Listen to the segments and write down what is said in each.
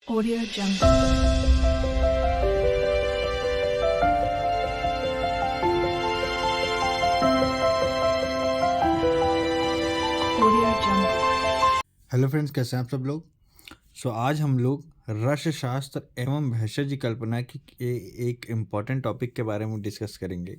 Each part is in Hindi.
Audio Jungle. Audio Jungle. Hello friends, कैसे हैं आप सब लोग। आज हम लोग रस शास्त्र एवं भेषज कल्पना की एक इम्पॉर्टेंट टॉपिक के बारे में डिस्कस करेंगे,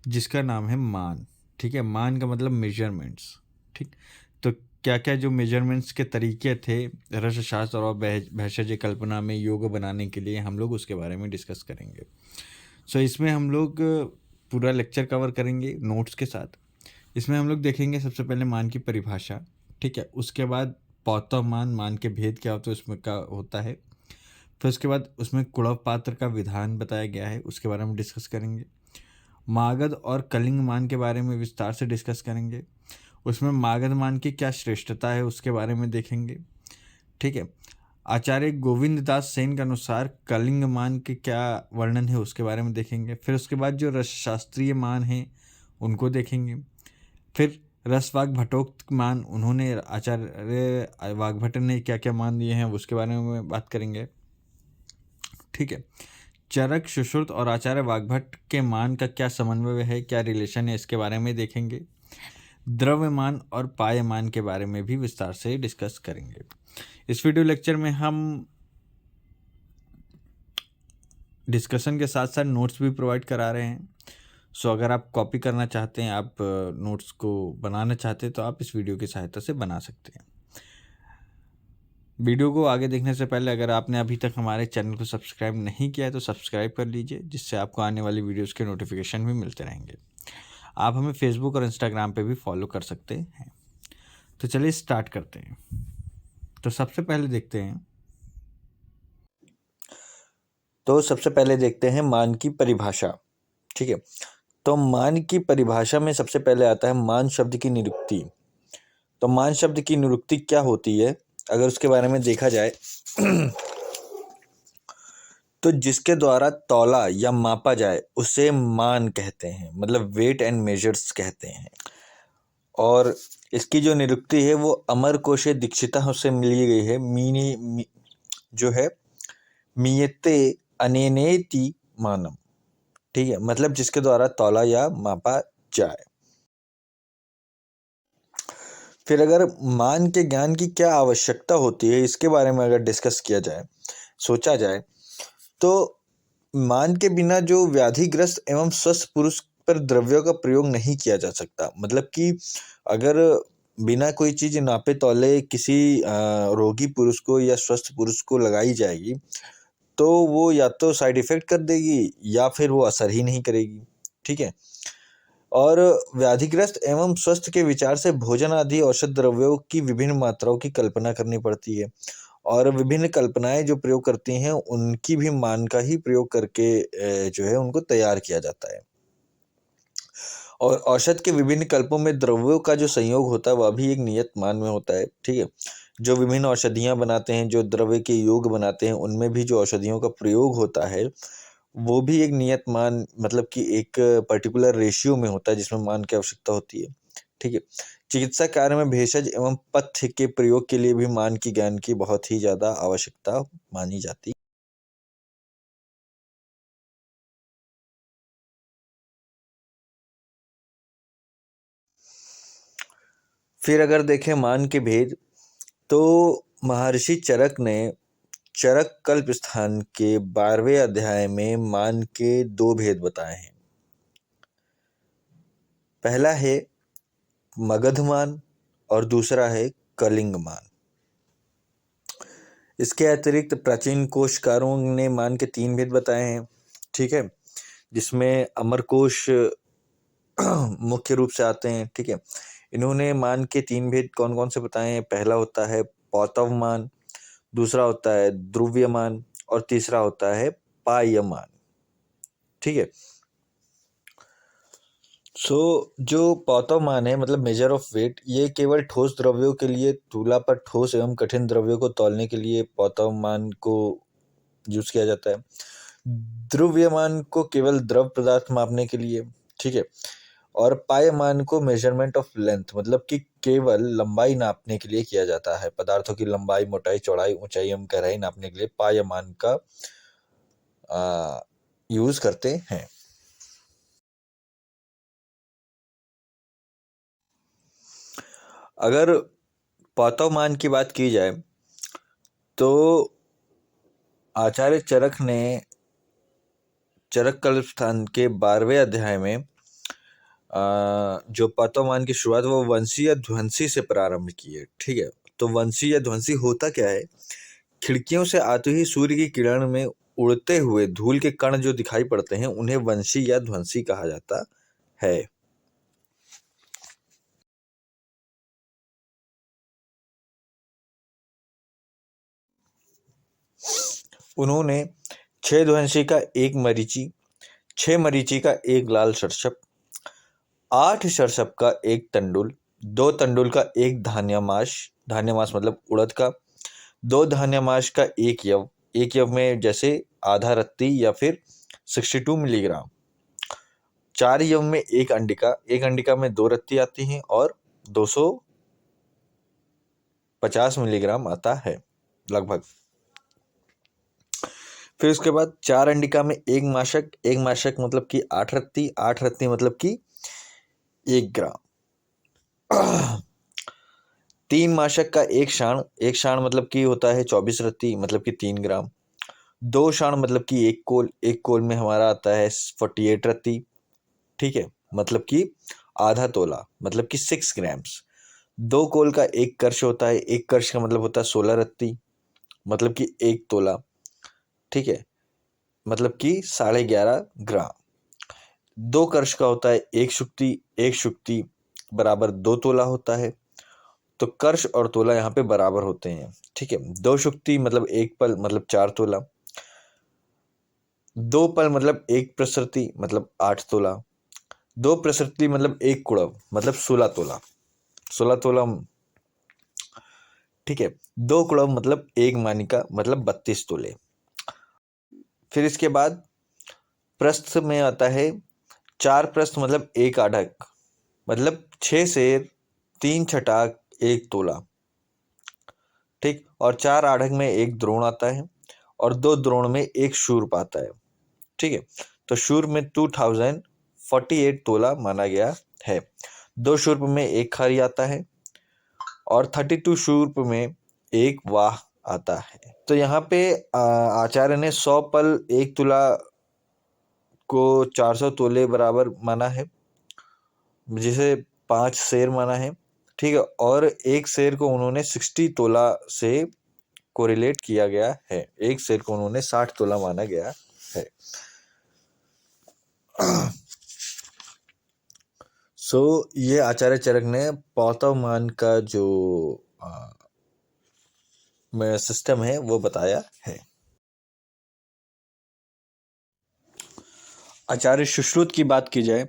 जिसका नाम है मान। ठीक है, मान का मतलब मेजरमेंट्स। ठीक, तो क्या क्या जो मेजरमेंट्स के तरीके थे रस शास्त्र और भेषज कल्पना में योग बनाने के लिए, हम लोग उसके बारे में डिस्कस करेंगे। इसमें हम लोग पूरा लेक्चर कवर करेंगे नोट्स के साथ। इसमें हम लोग देखेंगे सबसे पहले मान की परिभाषा। ठीक है, उसके बाद पौतव मान, मान के भेद क्या होता है उसमें क्या होता है। फिर उसके बाद उसमें कुड़व पात्र का विधान बताया गया है, उसके बारे में डिस्कस करेंगे। मागध और कलिंग मान के बारे में विस्तार से डिस्कस करेंगे। उसमें मागध मान की क्या श्रेष्ठता है उसके बारे में देखेंगे। ठीक है, आचार्य गोविंद दास सेन के अनुसार कलिंग मान के क्या वर्णन है उसके बारे में देखेंगे। फिर उसके बाद जो रस शास्त्रीय मान हैं उनको देखेंगे। फिर रस वाग्भटोक्त मान, उन्होंने आचार्य वाग्भट ने क्या क्या मान दिए हैं उसके बारे में बात करेंगे। ठीक है, चरक, सुश्रुत और आचार्य वाग्भट के मान का क्या समन्वय है, क्या रिलेशन है, इसके बारे में देखेंगे। द्रव्यमान और पायमान के बारे में भी विस्तार से डिस्कस करेंगे। इस वीडियो लेक्चर में हम डिस्कशन के साथ साथ नोट्स भी प्रोवाइड करा रहे हैं। अगर आप कॉपी करना चाहते हैं, आप नोट्स को बनाना चाहते हैं, तो आप इस वीडियो की सहायता से बना सकते हैं। वीडियो को आगे देखने से पहले अगर आपने अभी तक हमारे चैनल को सब्सक्राइब नहीं किया है तो सब्सक्राइब कर लीजिए, जिससे आपको आने वाली वीडियोस के नोटिफिकेशन भी मिलते रहेंगे। आप हमें फेसबुक और इंस्टाग्राम पे भी फॉलो कर सकते हैं। तो चलिए स्टार्ट करते हैं। तो सबसे पहले देखते हैं मान की परिभाषा। ठीक है, तो मान की परिभाषा में सबसे पहले आता है मान शब्द की निरुक्ति। तो मान शब्द की निरुक्ति क्या होती है, अगर उसके बारे में देखा जाए तो जिसके द्वारा तौला या मापा जाए उसे मान कहते हैं, मतलब वेट एंड मेजर्स कहते हैं। और इसकी जो निरुक्ति है वो अमरकोश दीक्षिता से मिली गई है। जो है मीयते अनेनेति मानम। ठीक है, मतलब जिसके द्वारा तौला या मापा जाए। फिर अगर मान के ज्ञान की क्या आवश्यकता होती है, इसके बारे में अगर डिस्कस किया जाए, सोचा जाए, तो मान के बिना जो व्याधिग्रस्त एवं स्वस्थ पुरुष पर द्रव्यों का प्रयोग नहीं किया जा सकता। मतलब कि अगर बिना कोई चीज नापे तौले किसी रोगी पुरुष को या स्वस्थ पुरुष को लगाई जाएगी, तो वो या तो साइड इफेक्ट कर देगी या फिर वो असर ही नहीं करेगी। ठीक है, और व्याधिग्रस्त एवं स्वस्थ के विचार से भोजन आदि औषध द्रव्यों की विभिन्न मात्राओं की कल्पना करनी पड़ती है, और विभिन्न कल्पनाएं जो प्रयोग करती हैं उनकी भी मान का ही प्रयोग करके जो है उनको तैयार किया जाता है। और औषध के विभिन्न कल्पों में द्रव्यों का जो संयोग होता है वह भी एक नियत मान में होता है। ठीक है, जो विभिन्न औषधियां बनाते हैं, जो द्रव्य के योग बनाते हैं, उनमें भी जो औषधियों का प्रयोग होता है वो भी एक नियत मान, मतलब कि एक पर्टिकुलर रेशियो में होता है जिसमें मान की आवश्यकता होती है। ठीक है, चिकित्सा कार्य में भेषज एवं पथ्य के प्रयोग के लिए भी मान की ज्ञान की बहुत ही ज्यादा आवश्यकता मानी जाती है। फिर अगर देखें मान के भेद, तो महर्षि चरक ने चरक कल्प स्थान के 12वें अध्याय में मान के 2 भेद बताए हैं। पहला है मगध मान और दूसरा है कलिंग मान। इसके अतिरिक्त प्राचीन कोशकारों ने मान के 3 भेद बताए हैं। ठीक है, जिसमें अमरकोश मुख्य रूप से आते हैं। ठीक है, इन्होंने मान के 3 भेद कौन कौन से बताए हैं। पहला होता है पौतव मान, दूसरा होता है ध्रुव्यमान और तीसरा होता है पायमान। ठीक है, जो पौतव मान है, मतलब मेजर ऑफ वेट, ये केवल ठोस द्रव्यों के लिए, तुला पर ठोस एवं कठिन द्रव्यों को तौलने के लिए पौतव मान को यूज किया जाता है। द्रव्यमान को केवल द्रव पदार्थ मापने के लिए। ठीक है, और पायमान को मेजरमेंट ऑफ लेंथ मतलब कि केवल लंबाई नापने के लिए किया जाता है। पदार्थों की लंबाई, मोटाई, चौड़ाई, ऊंचाई एवं गहराई नापने के लिए पायमान का यूज करते हैं। अगर पौतोमान की बात की जाए तो आचार्य चरक ने चरक कल्पस्थान के 12वें अध्याय में जो पौतोमान की शुरुआत वो वंशी या ध्वंसी से प्रारंभ की है। ठीक है, तो वंशी या ध्वंसी होता क्या है? खिड़कियों से आते ही सूर्य की किरण में उड़ते हुए धूल के कण जो दिखाई पड़ते हैं उन्हें वंशी या ध्वंसी कहा जाता है। उन्होंने 6 ध्वंसी का एक मरीचि, 6 मरीचि का एक लाल सरसप, 8 सरसप का एक तंडुल, 2 तंडुल का एक धान्यमाश, धान्यमाश मतलब उड़द का, 2 धान्यमाश का एक यव, एक यव में जैसे आधा रत्ती या फिर 62 मिलीग्राम, 4 यव में एक अंडिका, एक अंडिका में 2 रत्ती आती हैं और 250 मिलीग्राम आता है लगभग। फिर उसके बाद 4 अंडिका में एक माशक, एक माशक मतलब कि 8 रत्ती, 8 रत्ती मतलब कि 1 ग्राम, 3 माशक का एक शाण, एक शाण मतलब कि होता है 24 रत्ती मतलब कि 3 ग्राम, 2 शाण मतलब कि एक कोल, एक कोल में हमारा आता है 48 रत्ती, ठीक है, मतलब कि आधा तोला मतलब कि 6 ग्राम्स, 2 कोल का एक कर्श होता है, एक कर्श का मतलब होता है 16 रत्ती मतलब कि 1 तोला, ठीक है, मतलब कि 11.5 ग्राम, 2 कर्श का होता है एक शुक्ति, एक शुक्ति बराबर 2 तोला होता है, तो कर्श और तोला यहाँ पे बराबर होते हैं, ठीक है, 2 शुक्ति मतलब 1 पल मतलब 4 तोला, 2 पल मतलब 1 प्रसृति मतलब 8 तोला, 2 प्रसृति मतलब 1 कुड़व मतलब 16 तोला, 16 तोला, ठीक है, 2 कुड़व मतलब 1 मानिका मतलब 32 तोले। फिर इसके बाद प्रस्थ में आता है 4 प्रस्थ मतलब 1 आढ़क मतलब 6 सेर 3 छटाक 1 तोला, ठीक, और 4 आढ़क में 1 द्रोण आता है और 2 द्रोण में 1 शूर्प आता है, ठीक है, तो शूर्प में 2048 तोला माना गया है, 2 शूर्प में 1 खारी आता है और 32 शूर्प में 1 वाह आता है। तो यहाँ पे आचार्य ने 100 पल 1 तुला को 400 तोले बराबर माना है, जिसे 5 शेर माना है, ठीक है, और 1 शेर को उन्होंने 60 तोला से कोरिलेट किया गया है, 1 शेर को उन्होंने 60 तोला माना गया है। सो ये आचार्य चरक ने पौतवमान का जो सिस्टम है वो बताया है। आचार्य सुश्रुत की बात की जाए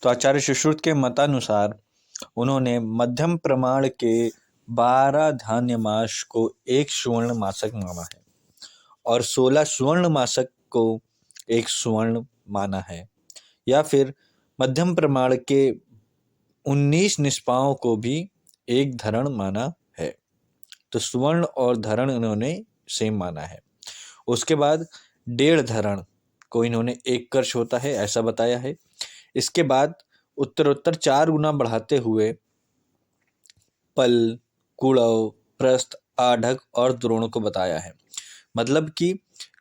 तो आचार्य सुश्रुत के मतानुसार उन्होंने मध्यम प्रमाण के 12 धान्य मास को एक सुवर्ण मासक माना है और 16 सुवर्ण मासक को एक सुवर्ण माना है, या फिर मध्यम प्रमाण के 19 निष्पाओं को भी एक धरण माना है। तो सुवर्ण और धरण इन्होंने सेम माना है। उसके बाद 1.5 धरण को इन्होंने 1 कर्ष होता है ऐसा बताया है। इसके बाद उत्तरोत्तर 4 गुना बढ़ाते हुए पल, कुड़व, प्रस्थ, आढ़क और द्रोण को बताया है, मतलब कि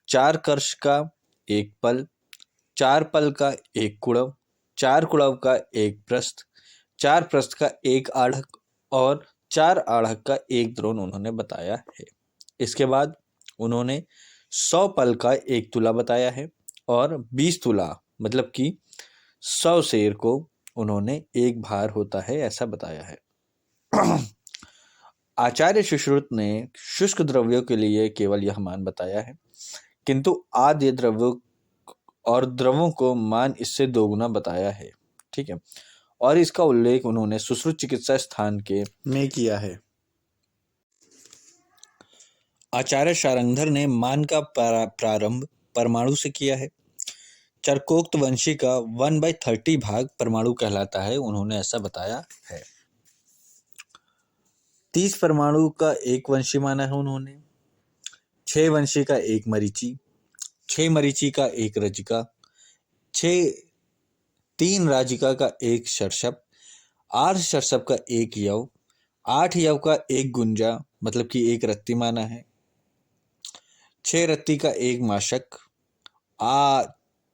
4 कर्ष का 1 पल, 4 पल का 1 कुड़व, 4 कुड़व का 1 प्रस्थ, 4 प्रस्थ का 1 आढ़क और 4 आढ़क का 1 द्रोण उन्होंने बताया है। इसके बाद उन्होंने 100 पल का 1 तुला बताया है और 20 तुला मतलब कि 100 शेर को उन्होंने 1 भार होता है ऐसा बताया है। आचार्य सुश्रुत ने शुष्क द्रव्यों के लिए केवल यह मान बताया है, किंतु आद्य द्रव्यों और द्रवों को मान इससे 2 गुना बताया है, ठीक है, और इसका उल्लेख उन्होंने सुश्रुत चिकित्सा स्थान के में किया है। आचार्य शारंगधर ने मान का प्रारंभ परमाणु से किया है, चरकोक्त वंशी का 1/30 भाग परमाणु कहलाता है, उन्होंने ऐसा बताया है। 30 परमाणु का एक वंशी माना है उन्होंने। 6 वंशी का एक मरीचि, 6 मरीचि का एक रजिका, 3 राजिका का एक शर्षप, 8 शर्षप का एक यव, 8 यव का एक गुंजा मतलब कि एक रत्ती माना है, 6 रत्ती का एक माशक,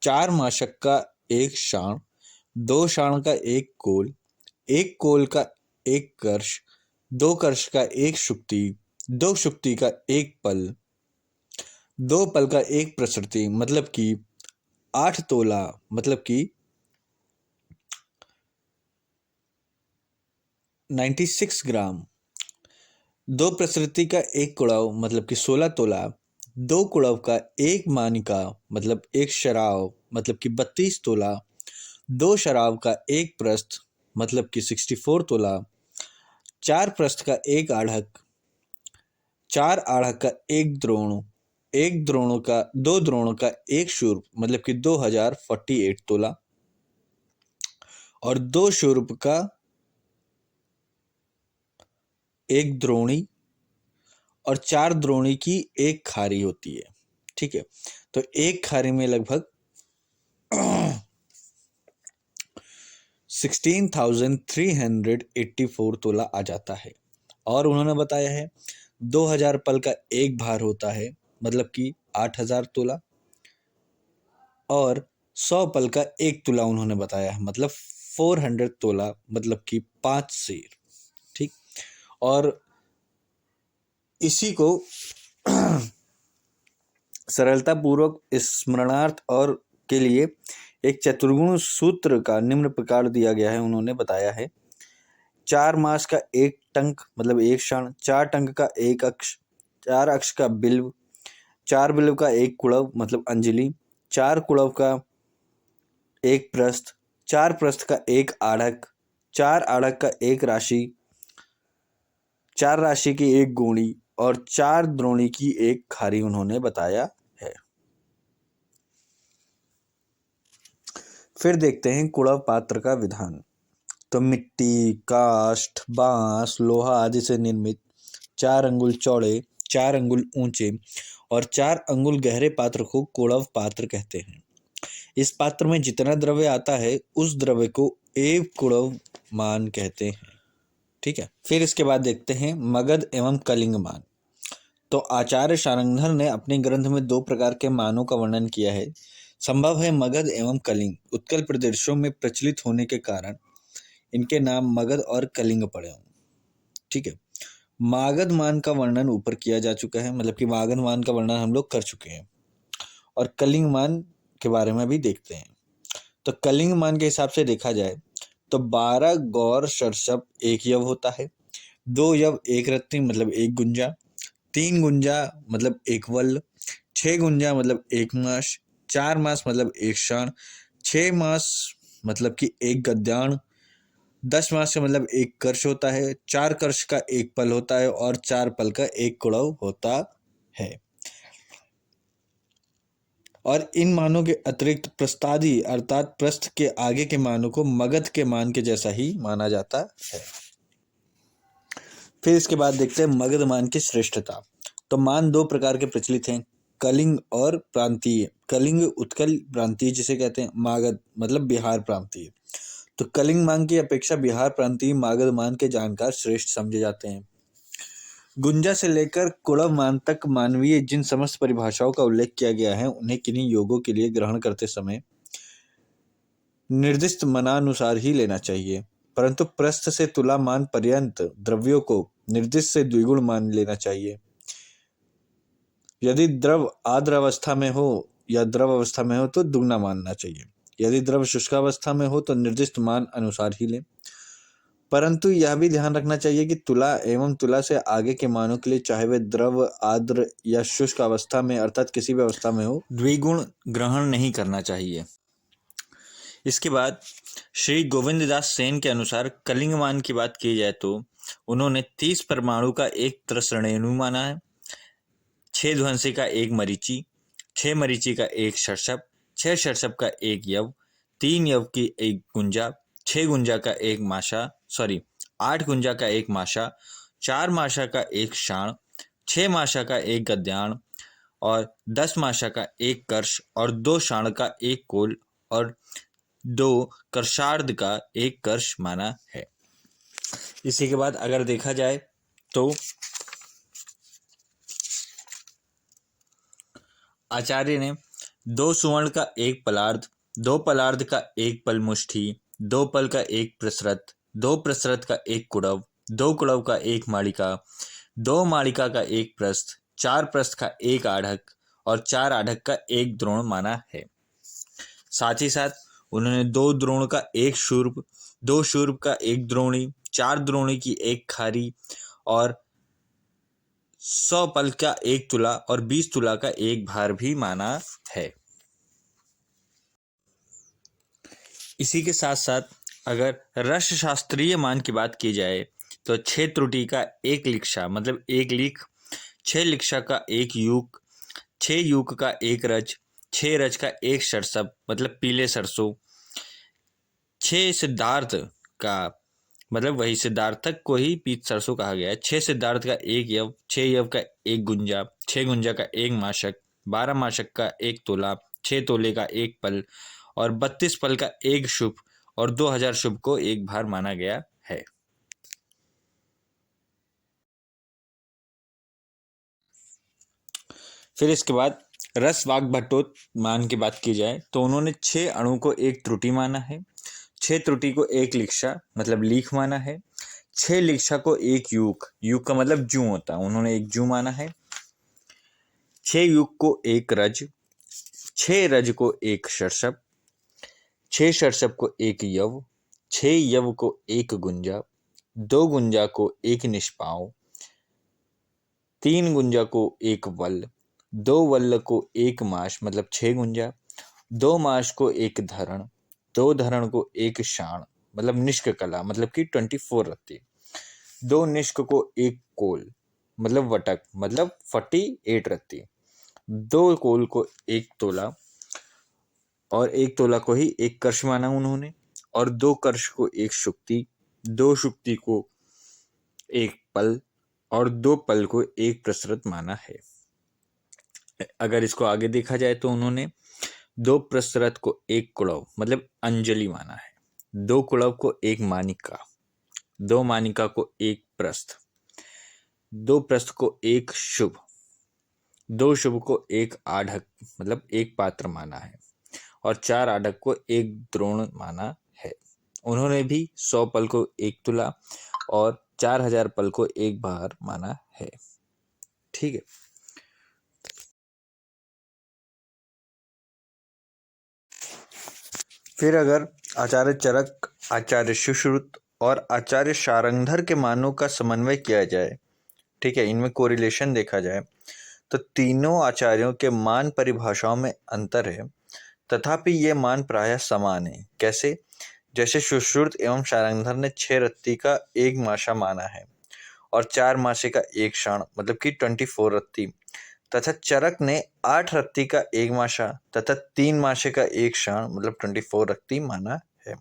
4 माशक का एक शाण, 2 शाण का एक कोल का एक कर्ष, 2 कर्ष का एक शुक्ति, 2 शुक्ति का एक पल, 2 पल का एक प्रसृति मतलब कि 8 तोला मतलब कि 96 ग्राम, 2 प्रसृति का एक कुड़ाव मतलब कि 16 तोला, 2 कुड़ाव का एक मानिका मतलब एक शराव मतलब कि 32 तोला, 2 शराव का एक प्रस्थ मतलब कि 64 तोला, 4 प्रस्थ का एक आढ़क, 4 आढ़क का एक द्रोण, 2 द्रोणों का एक शूर्प मतलब कि 2048 तोला, और 2 शूर्प का एक द्रोणी और 4 द्रोणी की एक खारी होती है। ठीक है, तो एक खारी में लगभग 16,384 तोला आ जाता है। और उन्होंने बताया है 2000 पल का एक भार होता है मतलब कि 8000 तोला, और 100 पल का एक तुला उन्होंने बताया है मतलब 400 तोला मतलब कि 5 सेर। ठीक, और इसी को सरलता पूर्वक स्मरणार्थ और के लिए एक चतुर्गुण सूत्र का निम्न प्रकार दिया गया है, उन्होंने बताया है 4 मास का एक टंक मतलब एक क्षण, 4 टंक का एक अक्ष, 4 अक्ष का बिल्व, 4 बिल्व का एक कुड़व मतलब अंजलि, 4 कुड़व का एक प्रस्थ, 4 प्रस्थ का एक आढ़क, 4 आढ़क का एक राशि, 4 राशि की एक गोणी और 4 द्रोणी की एक खारी उन्होंने बताया है। फिर देखते हैं कुड़व पात्र का विधान। तो मिट्टी, काष्ठ, बांस, लोहा आदि से निर्मित 4 अंगुल चौड़े, 4 अंगुल ऊंचे और 4 अंगुल गहरे पात्र को कुड़व पात्र कहते हैं। इस पात्र में जितना द्रव्य आता है उस द्रव्य को एक कुड़व मान कहते हैं। ठीक है, फिर इसके बाद देखते हैं मगध एवं कलिंग मान। तो आचार्य शारंगधर ने अपने ग्रंथ में 2 प्रकार के मानों का वर्णन किया है। संभव है मगध एवं कलिंग उत्कल प्रदेशों में प्रचलित होने के कारण इनके नाम मगध और कलिंग पड़े हों। ठीक है, मागध मान का वर्णन ऊपर किया जा चुका है, मतलब कि मागध मान का वर्णन हम लोग कर चुके हैं, और कलिंग मान के बारे में भी देखते हैं। तो कलिंग मान के हिसाब से देखा जाए तो 12 गौर शर्षप एक यव होता है, 2 यव एक रत्ती मतलब एक गुंजा, 3 गुंजा मतलब एक वल्ल, 6 गुंजा मतलब एक मास, 4 मास मतलब एक क्षण, 6 मास मतलब कि एक गद्याण, 10 मास का मतलब एक कर्ष होता है, 4 कर्ष का एक पल होता है और 4 पल का एक कुड़व होता है। और इन मानों के अतिरिक्त प्रस्तादि अर्थात प्रस्थ के आगे के मानों को मगध के मान के जैसा ही माना जाता है। फिर इसके बाद देखते हैं मगध मान की श्रेष्ठता। तो मान 2 प्रकार के प्रचलित हैं, कलिंग और प्रांतीय। कलिंग उत्कल प्रांतीय जिसे कहते हैं, मागध मतलब बिहार प्रांतीय। तो कलिंग मान की अपेक्षा बिहार प्रांतीय मागध मान के जानकार श्रेष्ठ समझे जाते हैं। गुंजा से लेकर कुड़व मान तक मानवीय जिन समस्त परिभाषाओं का उल्लेख किया गया है उन्हें किन्हीं योगों के लिए ग्रहण करते समय निर्दिष्ट मनानुसार ही लेना चाहिए, परंतु प्रस्थ से तुला मान पर्यंत द्रव्यों को निर्दिष्ट से द्विगुण मान लेना चाहिए। यदि द्रव आद्र अवस्था में हो या द्रव अवस्था में हो तो दुगना मानना चाहिए, यदि द्रव शुष्कावस्था में हो तो निर्दिष्ट मान अनुसार ही लें। परंतु यह भी ध्यान रखना चाहिए कि तुला एवं तुला से आगे के मानों के लिए चाहे वे द्रव, आर्द्र या शुष्क अवस्था में अर्थात किसी भी अवस्था में हो, द्विगुण ग्रहण नहीं करना चाहिए। इसके बाद श्री गोविंददास सेन के अनुसार कलिंग मान की बात की जाए तो उन्होंने 30 परमाणु का एक त्रसरेणु माना है, 6 ध्वंसी का एक मरीचि, 6 मरीचि का एक शर्षप, 6 षट्सप का एक यव, 3 यव की एक गुंजा, 6 गुंजा का एक माशा, 8 गुंजा का एक माशा, 4 माशा का एक शाण, 6 माशा का एक गद्याण और 10 माशा का एक कर्ष और 2 शाण का एक कोल और 2 कर्षार्ध का एक कर्ष माना है। इसी के बाद अगर देखा जाए तो आचार्य ने 2 सुवर्ण का एक पलार्ध, 2 पलार्ध का एक पलमुष्ठी, 2 पल का एक प्रसरत, 2 प्रसरत का एक कुड़व, 2 कुड़व का एक माड़िका, 2 माड़िका का एक प्रस्थ, 4 प्रस्थ का एक आढ़क और 4 आढ़क का एक द्रोण माना है। साथ ही साथ उन्होंने 2 द्रोण का एक शूर्प, 2 शूर्प का एक द्रोणी, 4 द्रोणी की एक खारी और 100 पल का एक तुला और 20 तुला का एक भार भी माना है। इसी के साथ साथ अगर रस शास्त्रीय मान की बात की जाए तो 6 त्रुटि का एक लिक्षा मतलब एक लीक, 6 लिक्षा का एक यूक, 6 यूक का एक रज, 6 रज का एक सरसप मतलब पीले सरसों, 6 सिद्धार्थ का मतलब वही सिद्धार्थक को ही पीत सरसों कहा गया है, 6 सिद्धार्थ का एक यव, 6 यव का एक गुंजा, 6 गुंजा का एक माशक, 12 माशक का एक तोला, 6 तोले का एक पल और 32 पल का एक शुभ और 2000 शुभ को एक भार माना गया है। फिर इसके बाद रस वाग भट्टोत मान की बात की जाए तो उन्होंने 6 अणु को एक त्रुटि माना है, 6 त्रुटि को एक लिक्षा मतलब लीख माना है, 6 लिक्षा को एक यूक, यूक का मतलब जू होता है, उन्होंने एक जू माना है, 6 यूक को एक रज, 6 रज को एक शर्षप, 6 शर्षप को एक यव, 6 यव को एक गुंजा, 2 गुंजा को एक निष्पाव, 3 गुंजा को एक वल, 2 वल्ल को एक माश मतलब 6 गुंजा, 2 माश को एक धरण, 2 धरण को एक शाण मतलब निष्क कला मतलब कि 24 रत्ती, 2 निष्क को एक कोल मतलब वटक मतलब 48 रत्ती, 2 कोल को एक तोला और एक तोला को ही एक कर्ष माना उन्होंने और 2 कर्ष को एक शुक्ति, 2 शुक्ति को एक पल और 2 पल को एक प्रसरत माना है। अगर इसको आगे देखा जाए तो उन्होंने 2 प्रसरत को एक कुड़व मतलब अंजलि माना है, 2 कुड़व को एक मानिका, 2 मानिका को एक प्रस्थ, 2 प्रस्थ को एक शुभ, 2 शुभ को एक आढ़क मतलब एक पात्र माना है और 4 आढ़क को एक द्रोण माना है। उन्होंने भी 100 पल को एक तुला और 4000 पल को एक भार माना है। ठीक है। फिर अगर आचार्य चरक, आचार्य सुश्रुत और आचार्य शारंगधर के मानों का समन्वय किया जाए, ठीक है, इनमें कोरिलेशन देखा जाए तो तीनों आचार्यों के मान परिभाषाओं में अंतर है, तथापि ये मान प्रायः समान है। कैसे? जैसे सुश्रुत एवं शारंगधर ने 6 रत्ती का एक माशा माना है और 4 मासे का एक शाण मतलब कि 24 रत्ती, तथा चरक ने 8 रत्ती का एक माशा तथा 3 मासे का एक शाण मतलब 24 रत्ती माना है।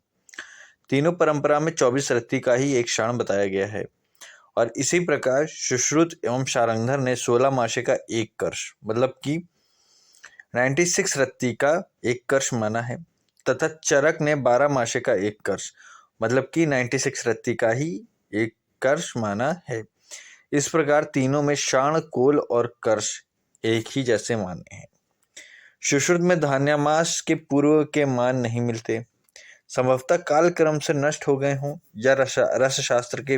तीनों परंपरा में 24 रत्ती का ही एक शाण बताया गया है और इसी प्रकार सुश्रुत एवं शारंगधर ने 16 मासे का एक कर्ष मतलब कि 96 रत्ती का एक कर्ष माना है तथा चरक ने 12 मासे का एक कर्ष मतलब कि 96 रत्ती का ही एक कर्ष माना है। इस प्रकार तीनों में शाण, कोल और कर्ष एक ही जैसे माने हैं। सुश्रुत में धान्यामास के पूर्व के मान नहीं मिलते, संभवतः कालक्रम से नष्ट हो गए हों या रस शास्त्र के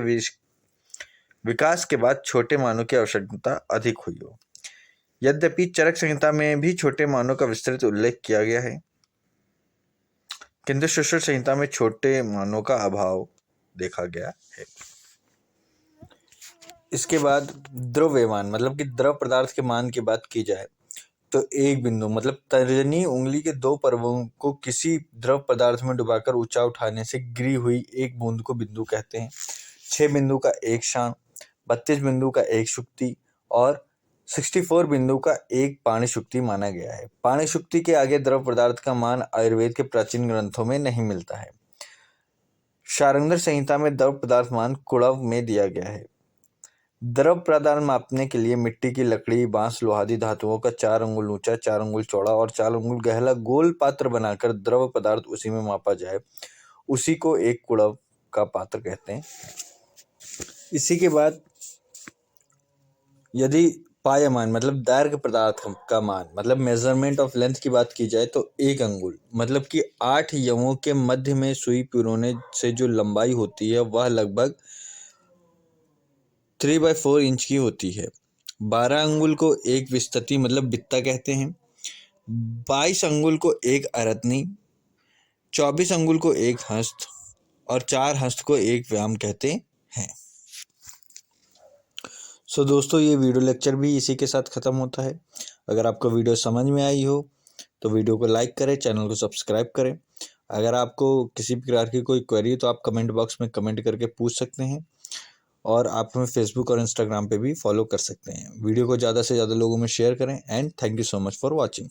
विकास के बाद छोटे मानों की आवश्यकता अधिक हुई हो। यद्यपि चरक संहिता में भी छोटे मानों का विस्तृत उल्लेख किया गया है, किंतु सुश्रुत संहिता में छोटे मानों का अभाव देखा गया है। इसके बाद द्रव्यमान मतलब कि द्रव पदार्थ के मान की बात की जाए तो एक बिंदु मतलब तर्जनी उंगली के 2 पर्वों को किसी द्रव पदार्थ में डुबाकर ऊंचा उठाने से गिरी हुई एक बूंद को बिंदु कहते हैं। 6 बिंदु का एक शाण, 32 बिंदु का एक शुक्ति और 64 बिंदु का एक पाणिशुक्ति माना गया है। पाणिशुक्ति के आगे द्रव पदार्थ का मान आयुर्वेद के प्राचीन ग्रंथों में नहीं मिलता है। शार्ंगधर संहिता में द्रव पदार्थ मान कुड़व में दिया गया है। द्रव पदार्थ मापने के लिए मिट्टी की लकड़ी, बांस, लोहादी धातुओं का 4 अंगुल ऊंचा, 4 अंगुल चौड़ा और 4 अंगुल गहरा गोल पात्र बनाकर द्रव पदार्थ उसी में मापा जाए, उसी को एक कुड़व का पात्र कहते हैं। इसी के बाद यदि पायमान मतलब दैर्घ्य पदार्थ का मान मतलब मेजरमेंट ऑफ लेंथ की बात की जाए तो 1 अंगुल मतलब कि 8 यवों के मध्य में सुई पिरोने से जो लंबाई होती है वह लगभग 3/4 इंच की होती है। 12 अंगुल को एक विस्तृति मतलब बित्ता कहते हैं। 22 अंगुल को एक अरत्नी, 24 अंगुल को एक हस्त और 4 हस्त को एक व्याम कहते हैं। सो दोस्तों, ये वीडियो लेक्चर भी इसी के साथ ख़त्म होता है। अगर आपको वीडियो समझ में आई हो तो वीडियो को लाइक करें, चैनल को सब्सक्राइब करें। अगर आपको किसी भी प्रकार की कोई क्वेरी तो आप कमेंट बॉक्स में कमेंट करके पूछ सकते हैं और आप हमें फेसबुक और इंस्टाग्राम पे भी फॉलो कर सकते हैं। वीडियो को ज़्यादा से ज़्यादा लोगों में शेयर करें and thank you so much for watching.